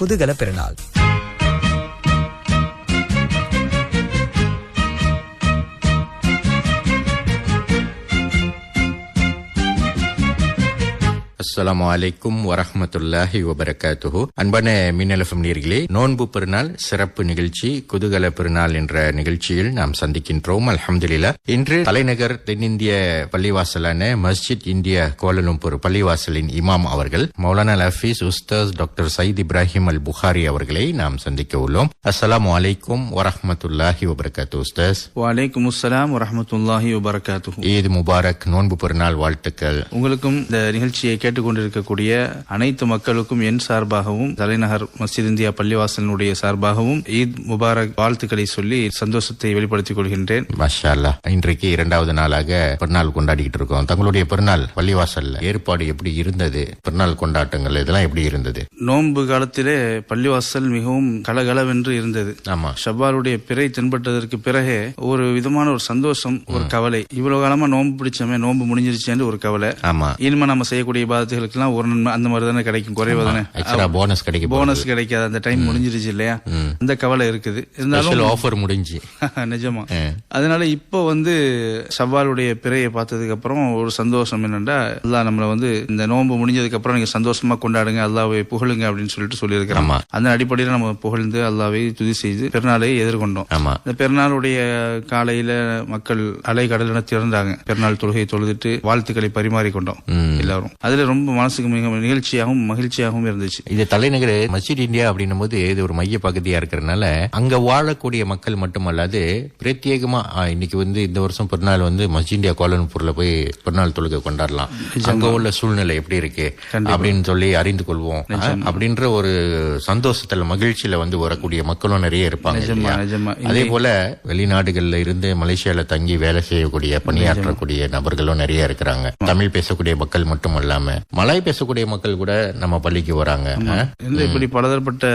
குதூகல பெருநாள். அஸ்ஸலாமு அலைக்கும் வரஹ்மத்துல்லாஹி வபரகாத்துஹு. அன்பான மின்னல் எஃப்எம் நேயர்களே, நோன்பு பெருநாள் சிறப்பு நிகழ்ச்சி குதூகல பெருநாள் என்ற நிகழ்ச்சியில் நாம் சந்திக்கின்றோம். அல்ஹம்துலில்லாஹ். இன்று தலைநகர் தென்னிந்திய பள்ளிவாசலான மஸ்ஜித் இந்தியா கோலாலம்பூர் பள்ளிவாசலின் இமாம் அவர்கள் மௌலானா ஹஃபீஸ் உஸ்தாஸ் டாக்டர் சயீத் இப்ராஹிம் அல் புகாரி அவர்களை நாம் சந்திக்க உள்ளோம். அஸ்ஸலாமு அலைக்கும் வரஹ்மத்துல்லாஹி வபரகாத்துஹு. உஸ்தாஸ், வலைக்கும் அஸ்ஸலாம் வரஹ்மத்துல்லாஹி வபரகாத்துஹு. ஈத் முபாரக். நோன்பு பெருநாள் வாழ்த்துக்கள். உங்களுக்கும் இந்த நிகழ்ச்சியை கேட்டுக்கொண்டிருக்கக்கூடிய அனைத்து மக்களுக்கும் என் சார்பாகவும் தலைநகர் மஸ்ஜித் இந்தியா பள்ளிவாசலினுடைய சார்பாகவும் ஈத் முபாரக் வாழ்த்துக்களை சொல்லி சந்தோஷத்தை வெளிப்படுத்திக் கொள்கின்றேன். மாஷா அல்லாஹ். இன்றைக்கு 2வது நாளாக பெருநாள் கொண்டாடிக்கிட்டு இருக்கோம். தங்களுடைய பெருநாள் பள்ளிவாசல்ல ஏற்பாடு எப்படி இருந்தது? பெருநாள் கொண்டாட்டங்கள் இதெல்லாம் எப்படி இருந்தது? நோன்பு காலத்திலே பள்ளிவாசல் மிகவும் கலகலவென்று இருந்தது. ஆமா, ஷவ்வாலுடைய பிறை தென்பட்டதற்கு பிறகு ஒரு விதமான ஒரு சந்தோஷம், ஒரு கவலை. இவ்வளவு காலமா நோன்பு பிடிச்சமே, நோன்பு முடிஞ்சிருச்சேன்னு ஒரு கவலை. ஆமா, இனிமே நம்ம செய்யக்கூடிய இபாதத்துகளுக்கெல்லாம் ஒரு நன்மை அந்த மாதிரி தானே கிடைக்கும், குறைவதானே, போனஸ் கிடைக்கும். போனஸ் கிடைக்காது, அந்த டைம் முடிஞ்சிருச்சு இல்லையா, அந்த கவலை இருக்குது. இருந்தாலும் ஆஃபர் முடிஞ்சு நிஜமா. அதனால இப்போ ஷவ்வாலுடைய பிறையை பார்த்ததுக்கு அப்புறம் ஒரு சந்தோஷம் என்னன்னா, அல்லாஹ் நம்மள இந்த நோன்பு முடிஞ்சதுக்கு அப்புறம் நீங்க சந்தோஷமா கொண்டாடுங்க, அல்லாஹ்வை புகழுங்க அப்படின்னு சொல்லி இருக்கிறோம். அந்த அடிப்படையில் நம்ம புகழ்ந்து அல்லாஹ்வை துதி செய்து பெருநாளை எதிர்கொண்டோம். இந்த பெருநாளுடைய காலையில மக்கள் அலைகடலென திறந்தாங்க. பெருநாள் தொழுகை தொழுதுட்டு வாழ்த்துக்களை பரிமாறிக்கொண்டோம் எல்லாரும். அதுல ரொம்ப மனசுக்கு மிக நிகழ்ச்சியாகவும் மகிழ்ச்சியாகவும் இருந்துச்சு. இது தலைநகர் மஸ்ஜித் இந்தியா அப்படின்னும் போது இது ஒரு மைய பகுதியா இருக்கிறதுனால அங்க வாழக்கூடிய மக்கள் மட்டுமல்லாது பிரத்யேகமா இன்னைக்கு இந்த வருஷம் பெருநாள் மஸ்ஜித் இந்தியா கோலாலம்பூர்ல போய் பெருநாள் தொழுகை கொண்டாடலாம், அங்க உள்ள சூழ்நிலை எப்படி இருக்கு அப்படின்னு சொல்லி அறிந்து கொள்வோம் அப்படின்ற ஒரு சந்தோஷத்துல மகிழ்ச்சியில வரக்கூடிய மக்களும் நிறைய இருப்பாங்க. அதே போல வெளிநாடுகள்ல இருந்து மலேசியால தங்கி வேலை செய்யக்கூடிய பணியாற்றக்கூடிய நபர்களும் நிறைய இருக்கிறாங்க. தமிழ் பேசக்கூடிய மக்கள் மட்டும் இல்லாம மலாய் பேசக்கூடிய மக்கள் கூட நம்ம பள்ளிக்கு வராங்க. இப்படி பலதரப்பட்ட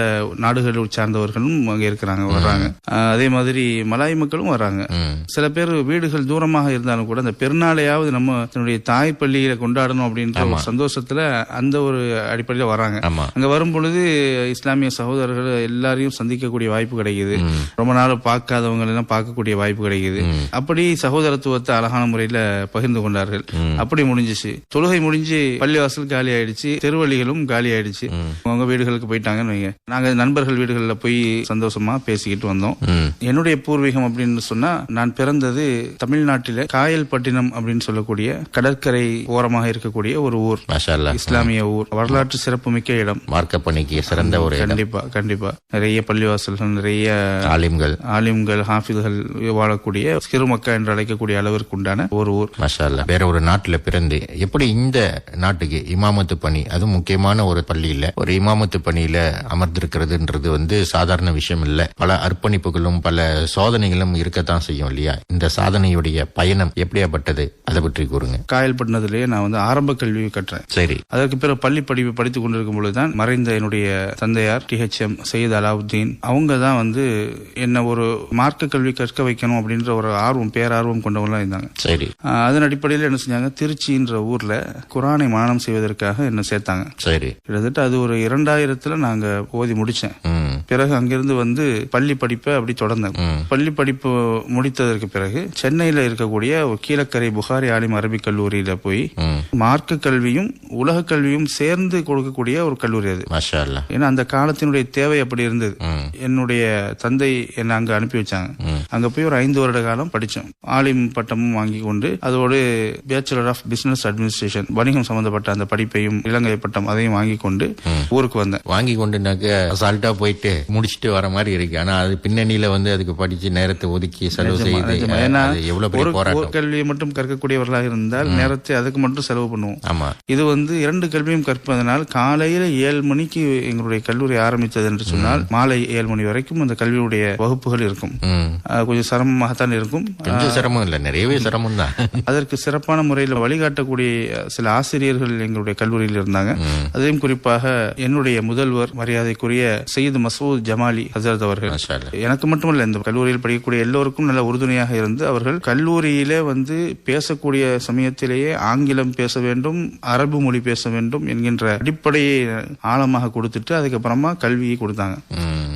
நாடுகளை சார்ந்தவர்களும் அங்க இருக்கிறாங்க, வர்றாங்க. அதே மாதிரி மலாய் மக்களும் வராங்க. சில பேர் வீடுகள் தூரமாக இருந்தாலும் கூட அந்த பெருநாளையாவது நம்ம தன்னுடைய தாய் பள்ளியில கொண்டாடணும் அப்படின்ற ஒரு சந்தோஷத்துல அந்த ஒரு அடிப்படையில வராங்க. அங்க வரும் பொழுது இஸ்லாமிய சகோதரர்கள் எல்லாரையும் சந்திக்கக்கூடிய வாய்ப்பு கிடைக்குது. ரொம்ப நாள் பார்க்காதவங்க எல்லாம் பார்க்கக்கூடிய வாய்ப்பு கிடைக்குது. அப்படி சகோதரத்துவத்தை அழகான முறையில பகிர்ந்து கொண்டார்கள். அப்படி முடிஞ்சிச்சு. தொழுகை முடிஞ்சு பள்ளிவாசல் காலி ஆயிடுச்சு, தெருவழிகளும் காலி ஆயிடுச்சு. அவங்க வீடுகளுக்கு போயிட்டாங்கன்னு வைங்க. நாங்க நண்பர்கள் வீடுகள்ல போய் சந்தோஷமா பேசிக்கிட்டு வந்தோம். என்னுடைய பூர்வீகம் அப்படின்னு சொன்னா, நான் பிறந்தது தமிழ்நாட்டில காயல்பட்டினம் அப்படின்னு சொல்லக்கூடிய கடற்கரை ஓரமாக இருக்கக்கூடிய ஒரு ஊர், இஸ்லாமிய ஊர், வரலாற்று சிறப்பு மிக்க இடம், மார்க்க பணிக்கு சிறந்த ஒரு கண்டிப்பா நிறைய பள்ளிவாசல்கள், நிறைய ஆலிம்கள் ஹாஃபிதுகள் வாழக்கூடிய சிறுமக்கா என்று அழைக்கக்கூடிய அளவிற்கு உண்டான ஒரு ஊர். வேற ஒரு நாட்டுல பிறந்து எப்படி இந்த நாட்டுக்கு இமாமத்து பணி, அது முக்கியமான ஒரு பள்ளியில ஒரு இமாமத்து பணியில அமர்ந்திருக்கிறதுன்றது சாதாரண விஷயம் இல்ல. பல அர்ப்பணிப்புகளும் பல சோதனைகளும் இருக்கத்தான் செய்யும் இல்லையா? இந்த சாதனையுடைய பயணம் எப்படியாப்பட்டது, அதை பற்றி கூறுங்க. காயல்பட்டினத்திலேயே நான் ஆரம்ப கல்வி கற்றேன். சரி. அதற்கு பிறகு பள்ளி படிப்பு படித்துக் கொண்டிருக்கும் பொழுதுதான் மறைந்த என்னுடைய தந்தையார் THM சையத் அலாவுத்தீன் அவங்க தான் என்ன ஒரு மார்க்க கல்வி கற்க வைக்கணும் அப்படின்ற ஒரு பேரார்வம் கொண்டவங்களா இருந்தாங்க. சரி. அதன் அடிப்படையில் என்ன செஞ்சாங்க, திருச்சின்ற ஊர்ல குர்ஆனை மனனம் செய்வதற்காக என்ன சேர்த்தாங்க. சரி. கிட்டத்தட்ட அது ஒரு 2000 நாங்க ஓதி முடிச்சேன். பிறகு அங்கிருந்து பள்ளி படிப்பை அப்படி தொடர்ந்தேன். பள்ளி படிப்பு முடித்ததற்கு பிறகு சென்னையில இருக்கக்கூடிய கீழக்கரை புகாரி ஆலிம் அரபிக் கல்லூரியில போய் மார்க்க கல்வியும் உலக கல்வியும் சேர்ந்து கொடுக்கக்கூடிய ஒரு கல்லூரி அது. ஏன்னா அந்த காலத்தினுடைய தேவை அப்படி இருந்தது. என்னுடைய தந்தை என்னை அங்க அனுப்பி வச்சாங்க. அங்க போய் ஒரு 5 வருட காலம் படிச்சோம். ஆலிம் பட்டமும் வாங்கி கொண்டு அதோடு பேச்சுலர் ஆஃப் பிசினஸ் அட்மினிஸ்ட்ரேஷன், வணிகம் சம்பந்தப்பட்ட அந்த படிப்பையும் இளங்கலை பட்டம் அதையும் வாங்கி கொண்டு ஊருக்கு வந்தேன். வாங்கி கொண்டுனாக்க அசால்ட்டா போயிட்டு முடிச்சுட்டு வர மாதிரி இருக்கு. ஆனா அது பின்னணியில அதுக்கு படிச்சு நேரத்தை ஒதுக்கி செலவு செய்து, ஒரு கல்வியை மட்டும் கற்கக்கூடியவர்களாக இருந்தால் நேரத்தை அதுக்கு மட்டும் செலவு பண்ணுவோம். ஆமா. இது 2 கல்வியும் கற்பதனால் காலையில 7 மணிக்கு எங்களுடைய கல்லூரி ஆரம்பித்தது என்று சொன்னால் மாலை 7 மணி வரைக்கும் அந்த கல்வியுடைய வகுப்புகள் இருக்கும். கொஞ்சம் சிரமமாகத்தான் இருக்கும். கொஞ்சம் சிரமம் இல்ல, நிறையவே சிரமம் தான். அதற்கு சிறப்பான முறையில் வழிகாட்டக்கூடிய சில ஆசிரியர்கள் எங்களுடைய கல்லூரியில் இருந்தாங்க. அதையும் குறிப்பாக என்னுடைய முதல்வர் மரியாதைக்குரிய சையது மசூத் ஜமாலி ஹசரத் அவர்கள் எனக்கு மட்டுமல்ல, இந்த கல்லூரியில் படிக்கக்கூடிய எல்லோருக்கும் நல்ல உறுதுணையாக இருந்து அவர்கள் கல்லூரியிலே வந்து பேசக்கூடிய சமயத்திலேயே ஆங்கிலம் பேச வேண்டும், அரபு மொழி பேச வேண்டும் என்கின்ற அடிப்படையை ஆழமாக கொடுத்துட்டு அதுக்கப்புறமா கல்வியை கொடுத்தாங்க.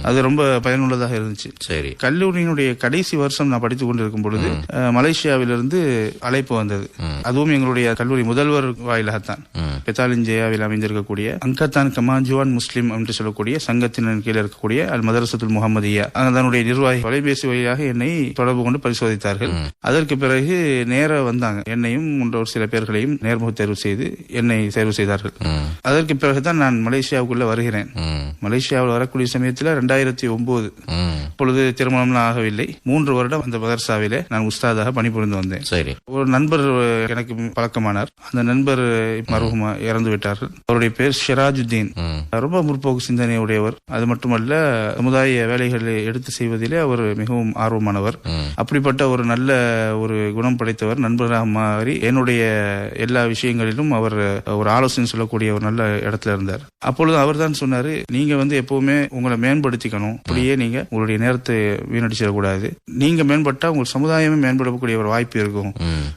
அது ரொம்ப பயனுள்ளதாக இருந்துச்சு. சரி, கல்லூரியினுடைய கடைசி வருஷம் நான் படித்துக் கொண்டிருக்கும் பொழுது மலேசியாவிலிருந்து அழைப்பு வந்தது. அதுவும் எங்களுடைய கல்லூரி முதல்வர் வாயிலாகத்தான். பெத்தாலிஞ்சேயாவில் அமைந்திருக்கக்கூடிய அங்கத்தான் கமாஜுவான் முஸ்லிம் என்று சொல்லக்கூடிய சங்கத்தின் கீழே இருக்கக்கூடிய அல் மதரசத்துல் முஹம்மதியா அதனுடைய நிர்வாகி தொலைபேசி வழியாக என்னை தொடர்பு கொண்டு பரிசோதித்தார்கள். அதற்கு பிறகு நேர வந்தாங்க, என்னையும் ஒரு சில பேர்களையும் நேர்முக தேர்வு செய்து என்னை தேர்வு செய்தார்கள். அதற்கு பிறகுதான் நான் மலேசியாவுக்குள்ள வருகிறேன். மலேசியாவில் வரக்கூடிய சமயத்தில் 2009 இப்பொழுது திருமணம் ஆகவில்லை. 3 வருடம் அந்த மதரசாவிலே நான் உஸ்தாதாக பணிபுரிந்து வந்தேன். சரி, ஒரு நண்பர் எனக்கு பழக்கமானார். அந்த நண்பர் மருகமா இறந்து விட்டார்கள். அவருடைய பேர் ஷிராஜுத்தீன். ரொம்ப முற்போக்கு சிந்தனை உடையவர். அது மட்டுமல்ல, சமுதாய வேலைகளை எடுத்து செய்வதிலே அவர் மிகவும் ஆர்வமானவர். அப்படிப்பட்ட ஒரு நல்ல ஒரு குணம் படைத்தவர். நண்பராக மாறி என்னுடைய எல்லா விஷயங்களிலும் அவர் ஒரு ஆலோசனை சொல்லக்கூடிய ஒரு நல்ல இடத்துல இருந்தார். அப்பொழுது அவர் தான் சொன்னாரு, நீங்க வந்து எப்பவுமே உங்களை மேம்படுத்திக்கணும், அப்படியே நீங்க உங்களுடைய நேரத்தை வீணடிச்சிடக்கூடாது, நீங்க மேம்பட்டா உங்கள் சமுதாயமே மேம்படக்கூடிய ஒரு வாய்ப்பு இருக்கும்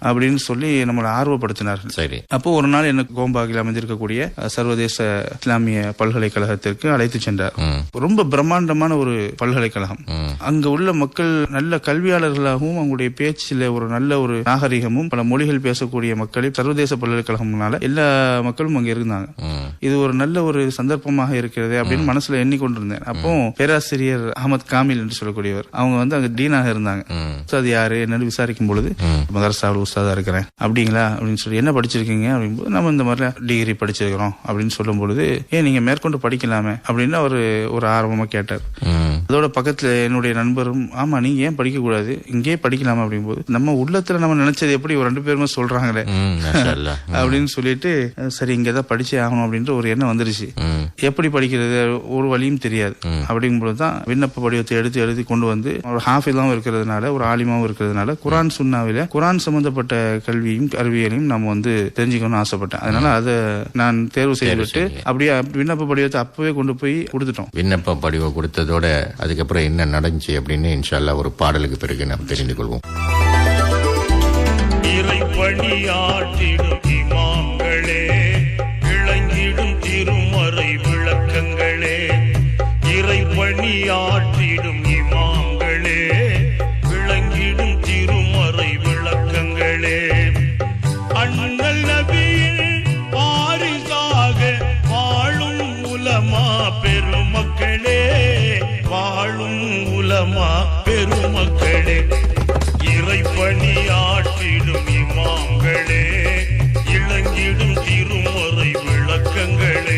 அப்படின்னு சொல்லி நம்மளை ஆர்வப்படுத்தினார்கள். சரி, அப்போ ஒரு நாள் எனக்கு கோம்பாகில் அமைந்திருக்கக்கூடிய சர்வதேச இஸ்லாமிய பல்கலைக்கழகத்திற்கு அழைத்து சென்றார். ரொம்ப பிரம்மாண்டமான ஒரு பல்கலைக்கழகம். அங்க உள்ள மக்கள் நல்ல கல்வியாளர்களாகவும் அவங்களுடைய பேச்சில் ஒரு நல்ல ஒரு நாகரிகமும் பல மொழிகள் பேசக்கூடிய மக்களை சர்வதேச பல்கலைக்கழகம்னால எல்லா மக்களும் அங்க இருந்தாங்க. இது ஒரு நல்ல ஒரு சந்தர்ப்பமாக இருக்கிறது அப்படின்னு மனசுல எண்ணிக்கொண்டிருந்தேன். அப்போ பேராசிரியர் அகமது காமில் என்று சொல்லக்கூடியவர், அவங்க வந்து அங்க டீனாக இருந்தாங்க. அது யாரு என்னன்னு விசாரிக்கும் பொழுது, மதரசாவில் உஸ்தாதா இருக்கிறேன். அப்படிங்களா அப்படின்னு சொல்லி, என்ன படிச்சிருக்கீங்க அப்படிங்கும்போது, நம்ம இந்த மாதிரி டிகிரி படிச்சிருக்கிறோம் அப்படின்னு சொல்லும் பொழுது, ஏன் நீங்க மேற்கொண்டு படிக்கலாமே அப்படின்னு அவரு ஒரு ஆர்வமா கேட்டார். அதோட பக்கத்துல என்னுடைய நண்பரும், ஆமா நீங்க ஏன் படிக்க கூடாது, இங்கே படிக்கலாமா அப்படிங்கும்போது, நம்ம உள்ளத்துல நம்ம நினைச்சது எப்படி ஒரு 2 பேருமே சொல்றாங்களே அப்படின்னு சொல்லிட்டு, சரி இங்கதான் படிச்சே ஆகணும் அப்படின்ற ஒரு எண்ணம் வந்துருச்சு. எப்படி படிக்கிறது ஒரு வழியும் தெரியாது. அப்படிங்கும்போதுதான் விண்ணப்ப படிவத்தை எடுத்து எழுதி கொண்டு வந்து, ஒரு ஹாஃபிஸாவும் இருக்கிறதுனால ஒரு ஆலிமாவும் இருக்கிறதுனால குரான் சுன்னாவில குரான் சம்பந்தப்பட்ட கல்வியும் அறிவியலையும் நம்ம வந்து தெரிஞ்சுக்கணும்னு ஆசைப்பட்டேன். அதனால அதை நான் தேர்வு செய்துவிட்டு அப்படியே விண்ணப்ப படிவத்தை அப்பவே கொண்டு போய் கொடுத்துட்டோம். விண்ணப்ப படிவம் கொடுத்ததோட அதுக்கப்புறம் என்ன நடந்துச்சு அப்படின்னு இன்ஷா அல்லாஹ் ஒரு பாடலுக்கு பிறகு நாம் தெரிந்து கொள்வோம். இறைப்பணியாற்றிடும் இமாம்களே, விளங்கிடும் திருமறை விளக்கங்களே, இறைப்பணியாற்றிடும் இமாம்களே, விளங்கிடும் திருமறை விளக்கங்களே, அண்ணல் நபியின் வாரிசாக வாழும் உலமா பெருமக்களே, வாழும் உலமா பெருமக்களே, இறைப்பணியாற்றிடும் இமாம்களே, இளங்கிடும் திருமறை விளக்கங்களே.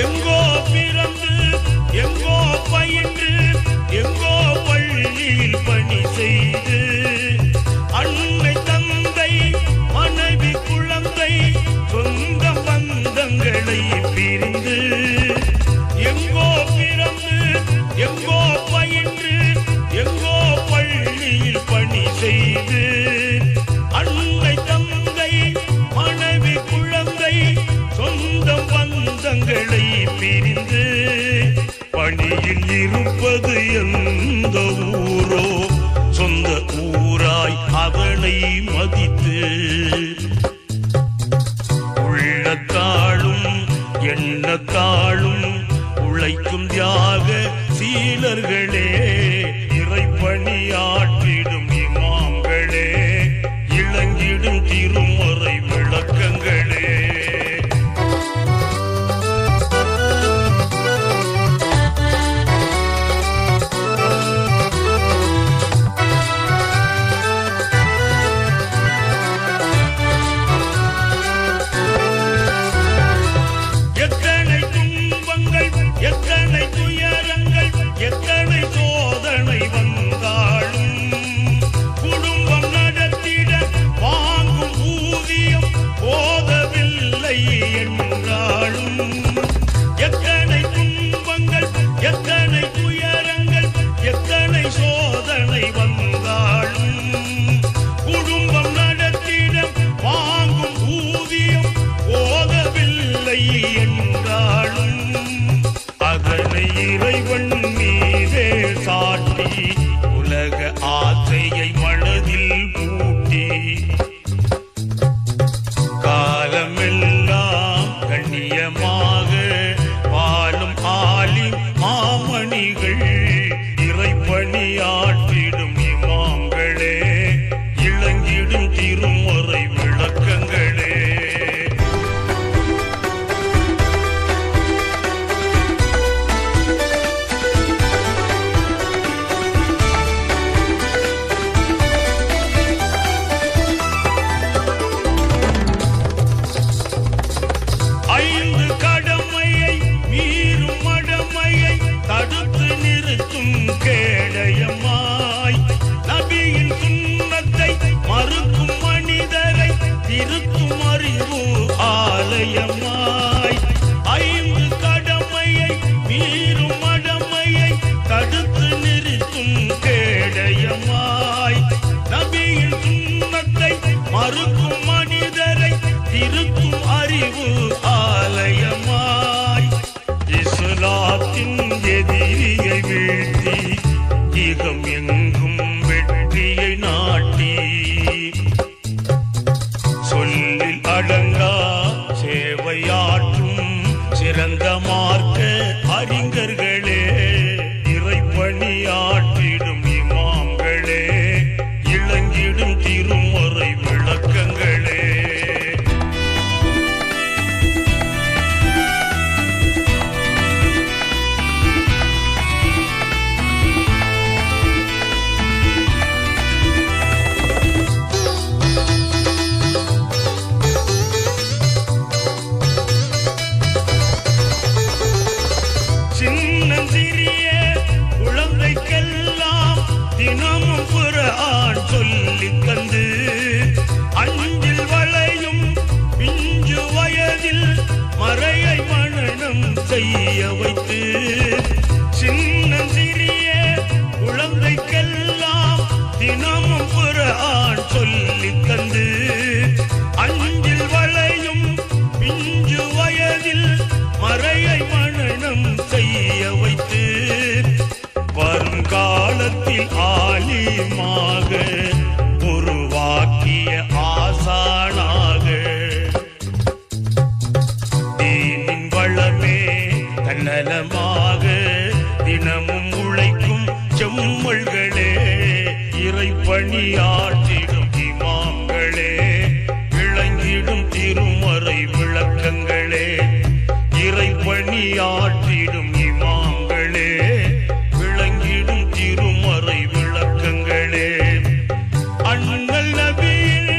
எங்கோ பிறந்து எங்கோ பயின்று எங்கோ பள்ளியில் பணி செய்து, அன்னை தந்தை மனைவி குழந்தை சொந்த பந்தங்களை பிரிந்து, எங்கோ பிறந்து எங்கோ பயின்று எங்கோ பள்ளியில் பணி செய்து, அன்னை தந்தை மனைவி குழந்தை சொந்த பந்தங்களை பிரிந்து, பணியில் இருப்பது எந்த ஊரோ சொந்த ஊராய் அதனை மதித்து, உள்ளத்தாலும் எண்ணத்தாலும் உழைக்கும் தியாக சீலர்களே, இறைப்பணியாற்றிடும் இமாம்களே, இளங்கிடும் திருமறை விளக்கங்களே. ஆலயமாய் 5 கடமையை மீறும் மடமையை தடுத்து நிறுத்தும் கேடயமாய் நபியின் சுன்னத்தை மறுக்கும் மனிதரை திருத்தும் அறிவு ஆலயமாய் இஸ்லாத்தின் எதிரியை வீழ்த்தி ஈகம் எங்கும் வெற்றியை நாட்டி சொல்லில் அடங்கா சேவையாற்றும் சிறந்த மார்க்க அறிஞர்களே, இறைப்பணியாற்றிடும் இமாம்களே, இளங்கிடும் திருமறை விளக்கங்களே. சின்னஞ்சிறிய குழந்தைக்கெல்லாம் தினமும் குர்ஆன் சொல்லித் தந்து அஞ்சில் வளையும் பிஞ்சு வயதில் மறையை மனனம் செய்ய வைத்து சின்னஞ்சிறிய குழந்தைக்கெல்லாம் தினமும் குர்ஆன் சொல்லித் தந்து அஞ்சில் வளையும் பிஞ்சு வயதில் மறையை மனனம் செய்ய வைத்து வருங்காலத்தில் ஆலிமாக உருவாக்கிய ஆசானாக தீனின் வளமே தன்னலமாக தினமும் உழைக்கும் செம்மல்களே, இறைப்பணியாற்றிடும் இமாம்களே, விளங்கிடும் திருமறை விளக்கங்களே, இறைப்பணியாற்றிடும் இமாம்களே, விளங்கிடும் திருமறை விளக்கங்களே. அண்ணல் நபியின்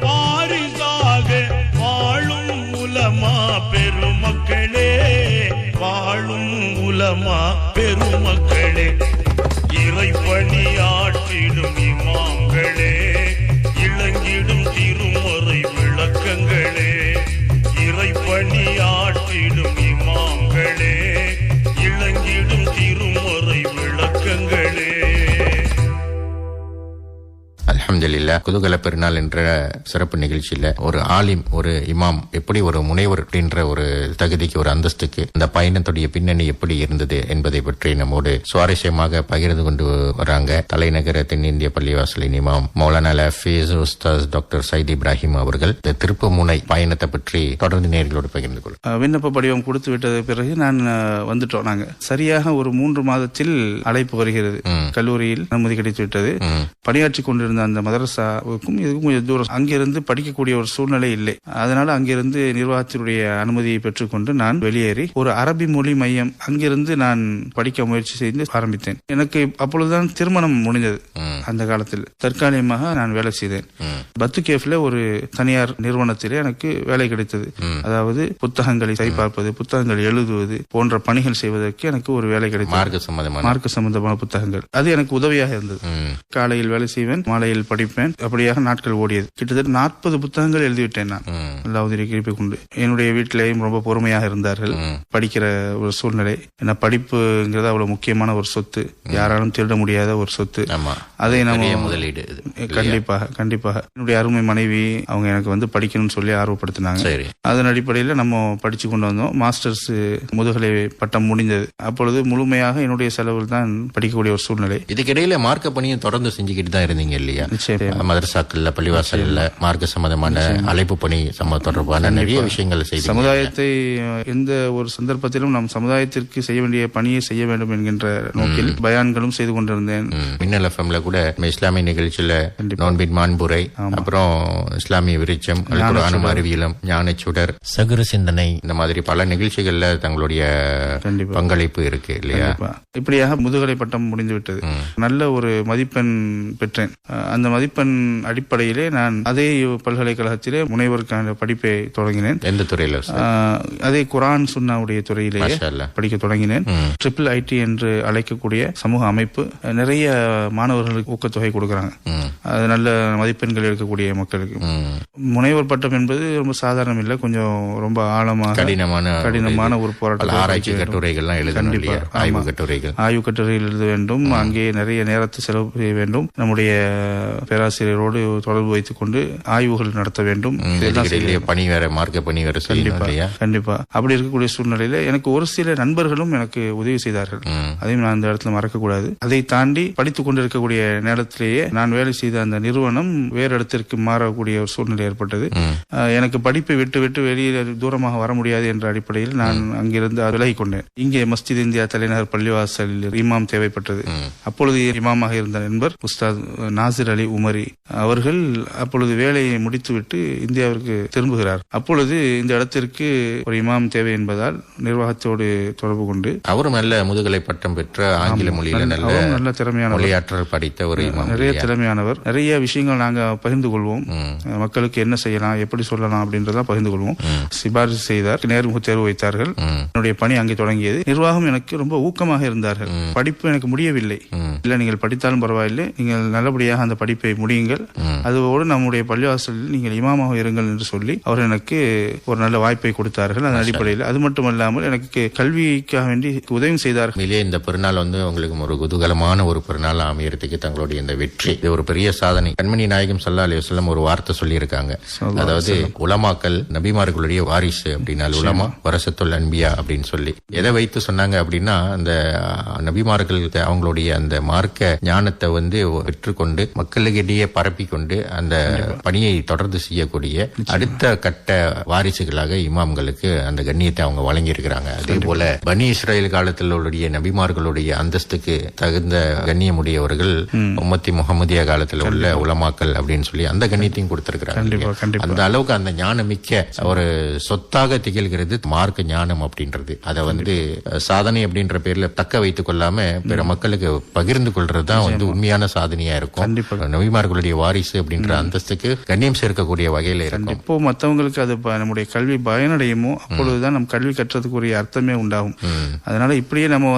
வாரிசாக வாழும் உலமா பெருமக்களே, வாழும் உலமா பெருமக்களே, இறைப்பணியாற்றிடும் இமாம்களே, இளங்கிடும் திருமறை விளக்கங்களே, இறைப்பணியாற்றிடும் இமாம்களே, இளங்கிடும் திருமறை விளக்கங்களே. அல்ஹம்துலில்லாஹ். குதூகல பெருநாள் என்ற சிறப்பு நிகழ்ச்சியில ஒரு ஆலிம், ஒரு இமாம் எப்படி ஒரு முனைவர் அப்படின்ற ஒரு தகுதிக்கு, ஒரு அந்தஸ்துக்கு இந்த பயணத்துடைய பின்னணி எப்படி இருந்தது என்பதை பற்றி நம்மோடு சுவாரஸ்யமாக பகிர்ந்து கொண்டு வராங்க தலைநகர தென்னிந்திய பள்ளிவாசலின் இமாம் மௌலானா ஹஃபீஸ் உஸ்தாஸ் டாக்டர் சையத் இப்ராஹிம் அவர்கள் இந்த திருப்பு முனை பயணத்தை பற்றி தொடர்ந்து நேயர்களோடு பகிர்ந்து கொள்ளும். விண்ணப்ப படிவம் கொடுத்து விட்டது பிறகு நான் வந்துட்டோம். நாங்க சரியாக ஒரு 3 மாதத்தில் அழைப்பு வருகிறது. கல்லூரியில் அனுமதி கிடைத்து விட்டது. பணியாற்றி கொண்டிருந்த அந்த மதரசாவுக்கும் இதுக்கும் கொஞ்சம் தூரம், அங்கிருந்து படிக்கக்கூடிய ஒரு சூழ்நிலை இல்லை. அதனால அங்கிருந்து நிர்வாகத்தினுடைய அனுமதியை பெற்றுக்கொண்டு நான் வெளியேறி ஒரு அரபி மொழி மையம் அங்கிருந்து நான் படிக்க முயற்சி செய்து ஆரம்பித்தேன். எனக்கு அப்பொழுதுதான் திருமணம் முடிந்தது. அந்த காலத்தில் தற்காலிகமாக நான் வேலை செய்தேன். பத்து கேஃப்ல ஒரு தனியார் நிறுவனத்திலே எனக்கு வேலை கிடைத்தது. அதாவது புத்தகங்களை சரிபார்ப்பது, புத்தகங்கள் எழுதுவது போன்ற பணிகள் செய்வதற்கு எனக்கு ஒரு வேலை கிடைத்தது. மார்க்க சம்பந்தமான புத்தகங்கள், அது எனக்கு உதவியாக இருந்தது. காலையில் வேலை செய்வேன், மாலையில் படிப்பேன். அப்படியாக நாட்கள் ஓடியது. கிட்டத்தட்ட 40 புத்தகங்கள் எழுதிவிட்டேன் நான், அல்லாஹ்வுடைய கிருபை கொண்டு. என்னுடைய வீட்டிலேயும் ரொம்ப பொறுமையாக இருந்தார்கள். படிக்கிற ஒரு சூழ்நிலை, ஏன்னா படிப்புங்கிறது அவ்வளவு முக்கியமான ஒரு சொத்து, யாராலும் திருட முடியாத ஒரு சொத்து. அதை நம்ம முதலீடு கண்டிப்பாக என்னுடைய அருமை மனைவி அவங்க எனக்கு வந்து படிக்கணும்னு சொல்லி ஆர்வப்படுத்தினாங்க. அதன் அடிப்படையில் நம்ம படிச்சு கொண்டு வந்தோம். மாஸ்டர்ஸ் முதுகலை பட்டம் முடிந்தது. அப்பொழுது முழுமையாக என்னுடைய செலவில் தான் படிக்கக்கூடிய ஒரு சூழ்நிலை. இதுக்கிடையில மார்க்க பணியும் தொடர்ந்து செஞ்சுக்கிட்டு தான் இருந்தீங்க இல்லையா? மதரசாக்கள்ல, பள்ளிவாசல்ல மார்க்க சம்பந்தமான அழைப்பு பணி தொடர்பான நிறைய விஷயங்கள் செய்து சமுதாயத்தை எந்த ஒரு சந்தர்ப்பத்திலும் நாம் சமுதாயத்திற்கு செய்ய வேண்டிய பணியை செய்ய வேண்டும் என்கின்ற நோக்கில் பயான்களும் செய்து கொண்டிருந்தேன். மின்னல் எஃப்எம்ல கூட இஸ்லாமிய நிகழ்ச்சியில நோன்பின் மாண்புரை, அப்புறம் இஸ்லாமிய விருச்சம், அல்குர்ஆனும் அறிவியலும், ஞானச்சுடர், சகுர சிந்தனை, இந்த மாதிரி பல நிகழ்ச்சிகள்ல தங்களுடைய பங்களிப்பு இருக்கு இல்லையா? இப்படியாக முதுகலை பட்டம் முடிந்து விட்டது. நல்ல ஒரு மதிப்பெண் பெற்றேன். அந்த மதிப்பெண் அடிப்படையிலே நான் அதே பல்கலைக்கழகத்திலே முனைவருக்கான படிப்பை தொடங்கினேன். எந்த துறையில? அதே குரான் சுன்னாவுடைய துறையிலேயே படிக்க தொடங்கினேன். ட்ரிபிள் ஐடி என்று அழைக்கக்கூடிய சமூக அமைப்பு நிறைய மாணவர்களுக்கு ஊக்கத்தொகை கொடுக்கறாங்க. அது நல்ல மதிப்பெண்கள் எடுக்கக்கூடிய மக்களுக்கு. முனைவர் பட்டம் என்பது ரொம்ப சாதாரணம் இல்லை, கொஞ்சம் ரொம்ப ஆழமாக கடினமான ஒரு போராட்டம். ஆராய்ச்சி கட்டுரைகள்லாம் எழுத வேண்டும், ஆய்வு கட்டுரைகள் எழுத வேண்டும். அங்கே நிறைய நேரத்தை செலவு செய்ய வேண்டும். நம்முடைய பேராசிரியரோடு தொடர்பு வைத்துக் கொண்டு ஆய்வுகள் நடத்த வேண்டும். பணி வேற, மார்க்க பணி வேற. கண்டிப்பா அப்படி இருக்கக்கூடிய சூழ்நிலையில எனக்கு ஒரு சில நண்பர்களும் எனக்கு உதவி செய்தார்கள். அதையும் நான் அந்த இடத்துல மறக்க கூடாது. அதை தாண்டி படித்துக் கொண்டிருக்கக்கூடிய நேரத்திலேயே நான் வேலை செய்த அந்த நிறுவனம் வேறு இடத்திற்கு மாறக்கூடிய ஒரு சூழ்நிலை ஏற்பட்டது. எனக்கு படிப்பை விட்டு வெளியே தூரமாக வர முடியாது என்ற அடிப்படையில் நான் அங்கிருந்து விலகிக் கொண்டேன். இங்கே மஸ்ஜித் இந்தியா தலைநகர் பள்ளிவாசலில் இமாம் தேவைப்பட்டது. அப்பொழுது இமாமாக இருந்த நண்பர் உஸ்தாத் நாசிர் அலி உமரி அவர்கள் அப்பொழுது வேலையை முடித்துவிட்டு இந்தியாவிற்கு திரும்புகிறார். அப்பொழுது இந்த இடத்திற்கு ஒரு இமாம் தேவை என்பதால் நிர்வாகத்தோடு தொடர்பு கொண்டு, அவரும் நல்ல முதுகலை பட்டம் பெற்ற ஆங்கில மொழியில நல்ல திறமையான மொழியாற்றல் படித்த ஒரு இமாம், நிறைய திறமையானவர். நிறைய விஷயங்கள் நாங்க பகிர்ந்து கொள்வோம். மக்களுக்கு என்ன செய்யலாம், எப்படி சொல்லலாம் அப்படின்றத பகிர்ந்து கொள்வோம். சிபாரிசு செய்தார், நேர்முக தேர்வு வைத்தார்கள். என்னுடைய பணி அங்கே தொடங்கியது. நிர்வாகம் எனக்கு ரொம்ப ஊக்கமாக இருந்தார்கள். படிப்பு எனக்கு முடியவில்லை, இல்ல நீங்கள் படித்தாலும் பரவாயில்லை, நீங்கள் நல்லபடியாக அந்த படிப்பை முடியுங்கள், அதோடு நம்முடைய பள்ளிவாசலில் நீங்கள் இமாமாக இருங்கள் என்று சொல்லி அவர் எனக்கு ஒரு நல்ல வாய்ப்பை கொடுத்தார்கள். அதன் அடிப்படையில் அது மட்டுமல்லாமல் எனக்கு கல்விக்காக வேண்டி உதவி செய்தார்கள். இந்த பெருநாள் உங்களுக்கு ஒரு குதூகலமான ஒரு பெருநாள் அமையறதுக்கு தங்களுடைய இந்த வெற்றி இது ஒரு பெரிய சாதனை. கண்மணி நாயகம் ஸல்லல்லாஹு அலைஹி வஸல்லம் ஒரு வார்த்தை சொல்லி இருக்காங்க. அதாவது உலமாக்கள் நபிமார்களுடைய வாரிசு அப்படின்னா உலமா வரசத்துல் அன்பியா அப்படின்னு சொல்லி எதை வைத்து சொன்னாங்க அப்படின்னா, அந்த நபிமார்கள் அவங்களுடைய அந்த மார்க்க ஞானத்தை பெற்றுக்கொண்டு மக்களிடையே பரப்பி கொண்டு அந்த பணியை தொடர்ந்து செய்யக்கூடிய அடுத்த கட்ட வாரிசுகளாக இமாம்களுக்கு அந்த கண்ணியத்தை அவங்க வழங்கி இருக்கிறாங்க. அதே போல பனி இஸ்ரேல் காலத்தில் உள்ள நபிமார்களுடைய அந்தஸ்துக்கு தகுந்த கண்ணியமுடையவர்கள் உம்மத்தி முகமதியா காலத்தில் உள்ள உலமாக்கள் அப்படின்னு சொல்லி அந்த கண்ணியத்தையும் கொடுத்திருக்கிறாங்க. அந்த அளவுக்கு அந்த ஞானம் மிக்க ஒரு சொத்தாக திகழ்கிறது மார்க்க ஞானம் அப்படின்றது. அதை சாதனை அப்படின்ற பேர்ல தக்க வைத்துக் கொள்ளாம பிற மக்களுக்கு பகிர்ந்து கொள்றதுதான் உண்மையான சாதனையா இருக்கும். நபிமார்களுடைய வாரிசு அப்படின்ற அந்தஸ்துக்கு கண்ணியம் சேர்க்கக்கூடிய வகையில இருக்கும். இப்போ மற்றவங்களுக்கு அது நம்முடைய கல்வி பயனடையுமோ அப்பொழுதுதான் நம் கல்வி கற்றதுக்குரிய அர்த்தமே உண்டாகும். அதனால இப்படியே நம்ம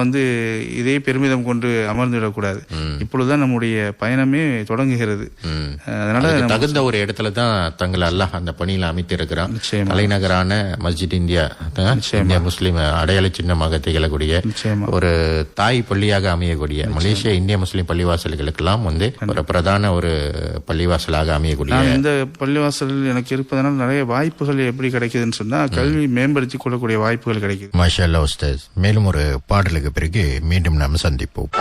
இதே பெருமிதம் கொண்டு அமர்ந்துவிடக்கூடாது. இப்பொழுதுதான் நம்முடைய பயணமே தொடங்குகிறது. அதனால தகுந்த ஒரு இடத்துல தான் தங்களை அல்லாஹ் அந்த பணியில அமைத்து இருக்கிறான். தலைநகரான மஸ்ஜித் இந்தியா முஸ்லிம் அடையாள சின்னமாக திகழக்கூடிய ஒரு தாய் பள்ளியாக அமையக்கூடிய மலேசியா இந்திய முஸ்லிம் பள்ளிவாசல்களுக்கெல்லாம் ஒரு பிரதான ஒரு பள்ளிவாசலாக அமையக்கூடிய இந்த பள்ளிவாசல் எனக்கு இருப்பதனால் நிறைய வாய்ப்புகள் எப்படி கிடைக்குதுன்னு சொன்னா கல்வி மேம்படுத்திக் கொள்ளக்கூடிய வாய்ப்புகள் கிடைக்குது. மாஷா அல்லாஹ் உஸ்தாஸ். மேலும் ஒரு பாடலுக்கு பிறகு மீண்டும் நாம் சந்திப்போம்.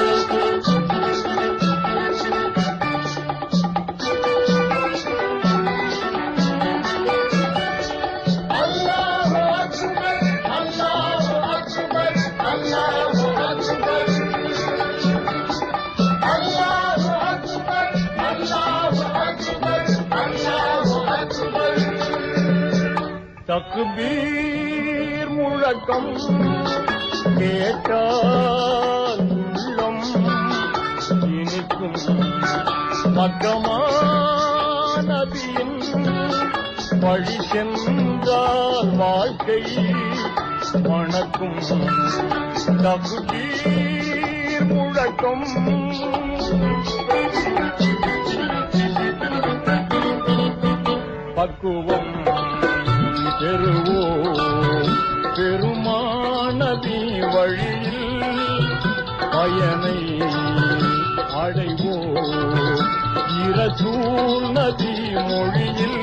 தக்பீர் முழக்கம் கேட்டால் உள்ளம் இனிக்கும். மக்கமா நபியின் வழி சென்றால் வாழ்க்கை வணக்கும். தக்பீர் முழக்கம் பக்குவம் பெறுவோ பெருமானதி வழியில் பயனை அடைவோ இரசூல் நதி மொழியில்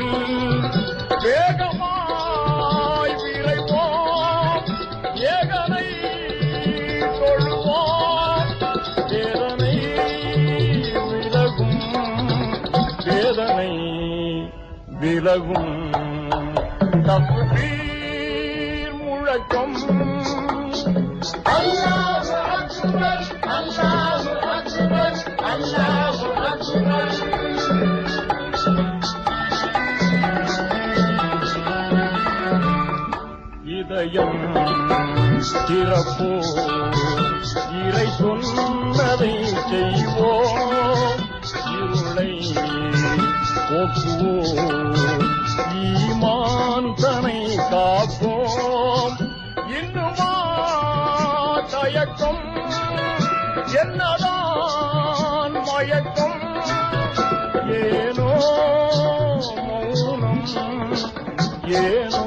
வேகமாய் விரைவோம் ஏகனை தொழுவோம் வேதனை விலகும் வேதனை விலகும். தக்பீர் முழக்கம் அல்லாஹு அக்பர் அல்லாஹு அக்பர் அல்லாஹு அக்பர். இதயம் திறப்போ இறை சொன்னதை செய்வோம். இருளை போக்குவோம், ஈமான் தனை காப்போம். இன்னுமா தயக்கம், என்னதான் மயக்கம், ஏனோ மௌனம், ஏனோ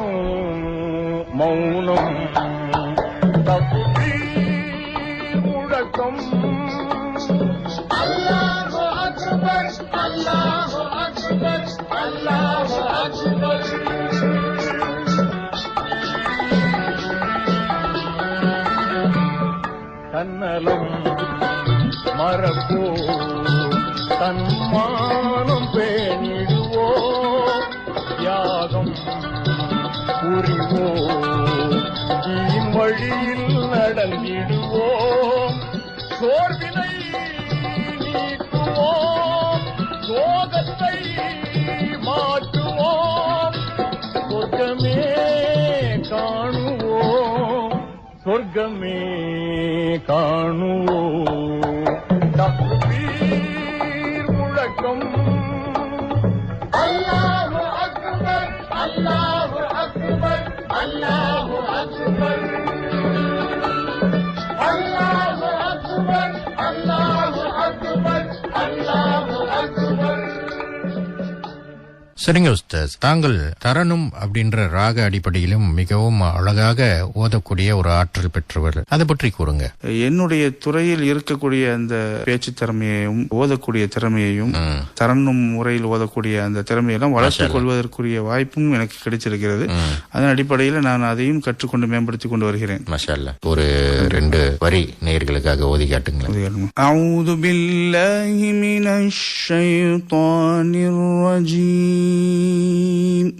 மௌனம், தக்பீர் முழக்கம். அல்லாஹு அக்பர், அல்லாஹு அக்பர், அல்லாஹு அக்பர். தன்னலம் மறப்போ, தன்மானம் பேணிடுவோ, தியாகம் புரிவோ, தீன் வழியில் நடந்திடுவோம், சோர்வினை நீக்குவோம், சோகத்தை மாற்றுவோம், சொர்க்கமே காணுவோம், சொர்க்கமே காணுவோம். தக்பீர் முழக்கம். அல்லாஹு அக்பர், அல்லாஹு அக்பர், அல்லாஹு அக்பர், அல்லாஹு அக்பர், அல்லாஹு அக்பர், அல்லாஹு அக்பர். சரிங்க உஸ்தாஸ், தாங்கள் தரணும் அப்படின்ற ராக அடிப்படையிலும் மிகவும் அழகாக ஓதக்கூடிய ஒரு ஆற்றல் பெற்றவர், அதை பற்றி கூறுங்க. என்னுடைய துறையில் இருக்கக்கூடிய அந்த பேச்சு திறமையையும் ஓதக்கூடிய திறமையையும் தரணும் முறையில் ஓதக்கூடிய அந்த திறமையெல்லாம் வளர்த்துக் கொள்வதற்குரிய வாய்ப்பும் எனக்கு கிடைச்சிருக்கிறது. அதன் அடிப்படையில் நான் அதையும் கற்றுக்கொண்டு மேம்படுத்திக் கொண்டு வருகிறேன். மாஷா அல்லாஹ். ஒரு 2 வரி நேயர்களுக்காக ஓதி காட்டுங்களேன். அஊது பில்லாஹி மினஷ் ஷைத்தானிர் ரஜீம்.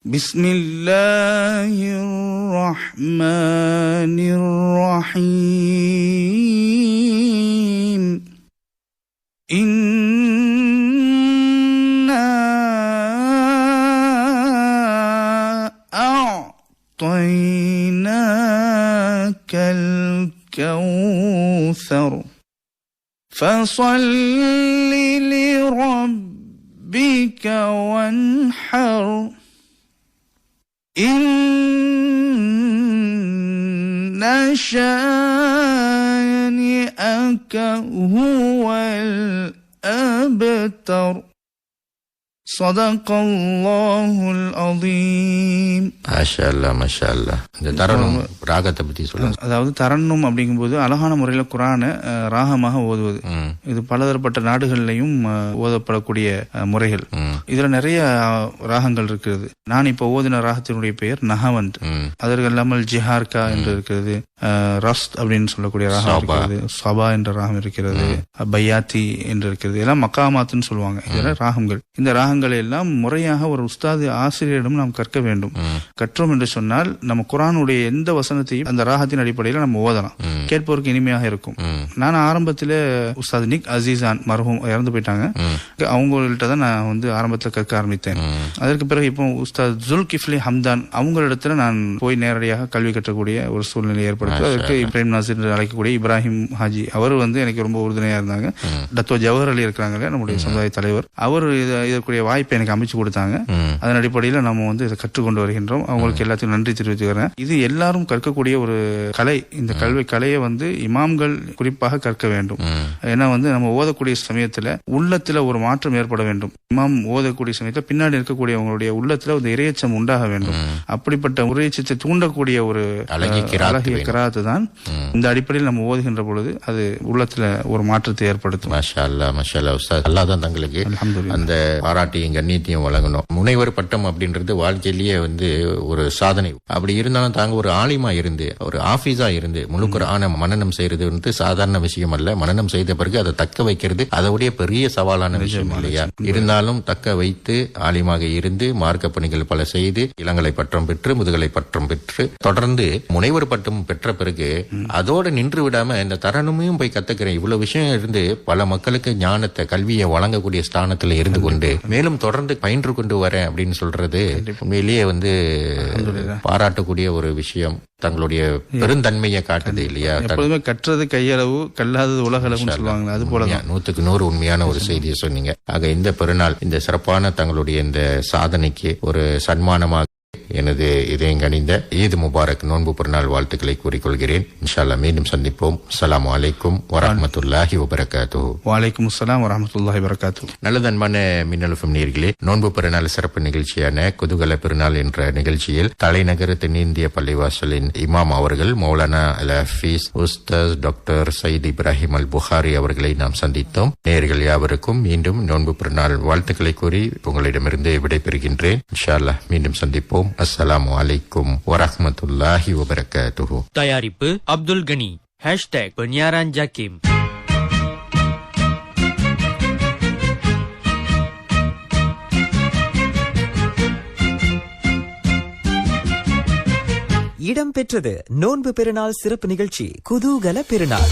பிஸ்மில்லாஹிர் ரஹ்மானிர் ரஹீம். இன்னா அஅதைனாக்கல் கௌஸர் ஃபஸல்லி லிரப்பிக வன்ஹர். إن شانئك هو الأبتر. صدق الله العظيم. மாஷா அல்லாஹ், மாஷா அல்லாஹ். இந்த தரணும் ராகத்தை பத்தி சொல்லுங்க. அதாவது தரணும் அப்படிங்கும்போது அழகான முறையில் குரானை ராகமாக ஓதுவது. இது பலதரப்பட்ட நாடுகள்லையும் ஓதப்படக்கூடிய முறைகள். இதுல நிறைய ராகங்கள் இருக்கிறது. நான் இப்ப ஓதின ராகத்தினுடைய பெயர் நஹவந்த். அதற்கு இல்லாமல் ஜிஹார்கா என்று இருக்கிறது, ரஸ்த் அப்படின்னு சொல்லக்கூடிய ராகம் இருக்கிறது, சபா என்ற ராகம் இருக்கிறது, பையாத்தி என்று இருக்கிறது. எல்லாம் மக்காமாத்துன்னு சொல்லுவாங்க. இதெல்லாம் ராகங்கள். இந்த ராகங்களை எல்லாம் முறையாக ஒரு உஸ்தாது ஆசிரியரிடம் நாம் கற்க வேண்டும். கற்றோம் என்று சொன்னால் நம்ம குரானுடைய எந்த வசனத்தையும் அந்த ராகத்தின் அடிப்படையில் நம்ம ஓதலாம். கேட்பவருக்கு இனிமையாக இருக்கும். நான் ஆரம்பத்தில் உஸ்தாத் நிக் அசீசான் மர்ஹூம் இறந்து போயிட்டாங்க. அவங்கள்ட்ட தான் நான் வந்து ஆரம்பத்தில் கற்க ஆரம்பித்தேன். அதற்கு பிறகு இப்போ உஸ்தாத் ஜுல்கிஃப்லி ஹம்தான் அவங்களிடத்துல நான் போய் நேரடியாக கல்வி கற்றக்கூடிய ஒரு சூழ்நிலை ஏற்படுத்தி அதற்கு இப்ராஹிம் நாசிர் அழைக்கக்கூடிய இப்ராஹிம் ஹாஜி அவர் வந்து எனக்கு ரொம்ப உறுதுணையா இருந்தாங்க. டத்தோ ஜவஹர் அலி இருக்கிறாங்க நம்முடைய சமுதாய தலைவர், அவர் இதற்குரிய வாய்ப்பை எனக்கு அமைச்சு கொடுத்தாங்க. அதன் அடிப்படையில் நம்ம வந்து இதை கற்றுக்கொண்டு வருகின்றோம். அவங்களுக்கு எல்லாத்தையும் நன்றி தெரிவித்துக்கிறேன். இது எல்லாரும் கற்கக்கூடிய ஒரு கலை. இந்த கலையை வந்து இமாம்கள் குறிப்பாக கற்க வேண்டும். ஏன்னா வந்து நம்ம ஓதக்கூடிய சமயத்துல உள்ளத்துல ஒரு மாற்றம் ஏற்பட வேண்டும். இமாம் ஓதக்கூடிய சமயத்துல பின்னாடி இருக்கக்கூடியவங்களுடைய உள்ளத்துல ஒரு இறையச்சம் உண்டாக வேண்டும். அப்படிப்பட்ட இறையச்சத்தை தூண்டக்கூடிய ஒரு அழகிய கிராத்து தான் இந்த அடிப்படையில் நம்ம ஓதுகின்ற பொழுது அது உள்ளத்துல ஒரு மாற்றத்தை ஏற்படுத்தும். மாஷா அல்லாஹ், மாஷா அல்லாஹ் உஸ்தாத். அல்லாஹ் தான் தங்களுக்கு அந்த பாராட்டியும் கண்ணியத்தையும் வழங்கணும். முனைவர் பட்டம் அப்படின்றது வாழ்க்கையிலேயே வந்து ஒரு சாதனை. அப்படி இருந்தாலும் தாங்க ஒரு ஆலிமா இருந்து ஒரு ஆபீஸா இருந்து முழு குர்ஆனை மனனம் செய்யறது வந்து சாதாரண விஷயம் அல்ல. மனனம் செய்த பிறகு அதை தக்க வைக்கிறது அதோடைய பெரிய சவாலான விஷயம் இல்லையா? இருந்தாலும் தக்க வைத்து ஆலிமாக இருந்து மார்க்க பணிகள் பல செய்து இளங்கலை பட்டம் பெற்று முதுகலை பட்டம் பெற்று தொடர்ந்து முனைவர் பட்டம் பெற்ற பிறகு அதோட நின்று விடாம இந்த தரணுமையும் போய் கத்துக்கிறேன். இவ்வளவு விஷயம் இருந்து பல மக்களுக்கு ஞானத்தை கல்வியை வழங்கக்கூடிய ஸ்தானத்துல இருந்து கொண்டு மேலும் தொடர்ந்து பயின்று கொண்டு வரேன் அப்படின்னு சொல்றது உண்மையிலேயே வந்து பாராட்டக்கூடிய ஒரு விஷயம். தங்களுடைய பெருந்தன்மையை காட்டுது இல்லையா? எப்போதுமே கற்றது கையளவு, கல்லாதது உலகளவுன்னு சொல்லுவாங்க. அது போல 100க்கு 100 உண்மையான ஒரு செய்தியை சொன்னீங்க. ஆக இந்த பெருநாள், இந்த சிறப்பான தங்களுடைய இந்த சாதனைக்கு ஒரு சன்மானமாக எனது இதயம் கனிந்த ஈத் முபாரக் நோன்பு பெருநாள் வாழ்த்துக்களை கூறிக்கொள்கிறேன். இன்ஷா அல்லாஹ் மீண்டும் சந்திப்போம். அஸ்ஸலாமு அலைக்கும் வரஹ்மத்துல்லாஹி வபரகாத்துஹு. வலைக்கும் அஸ்ஸலாம் வரஹ்மத்துல்லாஹி வபரகாத்துஹு. நல்லது அன்பான மின்னல் எஃப்எம் நேயர்களே, நோன்பு பெருநாள் சிறப்பு நிகழ்ச்சியான குதூகல பெருநாள் என்ற நிகழ்ச்சியில் தலைநகர் தென்னிந்திய பள்ளிவாசலின் இமாம் அவர்கள் மௌலானா அல் ஹஃபீஸ் உஸ்தாஸ் டாக்டர் சயீத் இப்ராஹிம் அல் புகாரி அவர்களை நாம் சந்தித்தோம். நேயர்கள் யாவருக்கும் மீண்டும் நோன்பு பெருநாள் வாழ்த்துக்களை கூறி உங்களிடமிருந்து விடைபெறுகின்றேன். இன்ஷா அல்லாஹ் மீண்டும் சந்திப்போம். அஸ்ஸலாமு அலைக்கும் வரஹ்மத்துல்லாஹி வபரகாத்துஹு. தயாரிப்பு அப்துல் கனி. #penyiaran Jakim. இடம்பெற்றது நோன்பு பெருநாள் சிறப்பு நிகழ்ச்சி குதூகல பெருநாள்.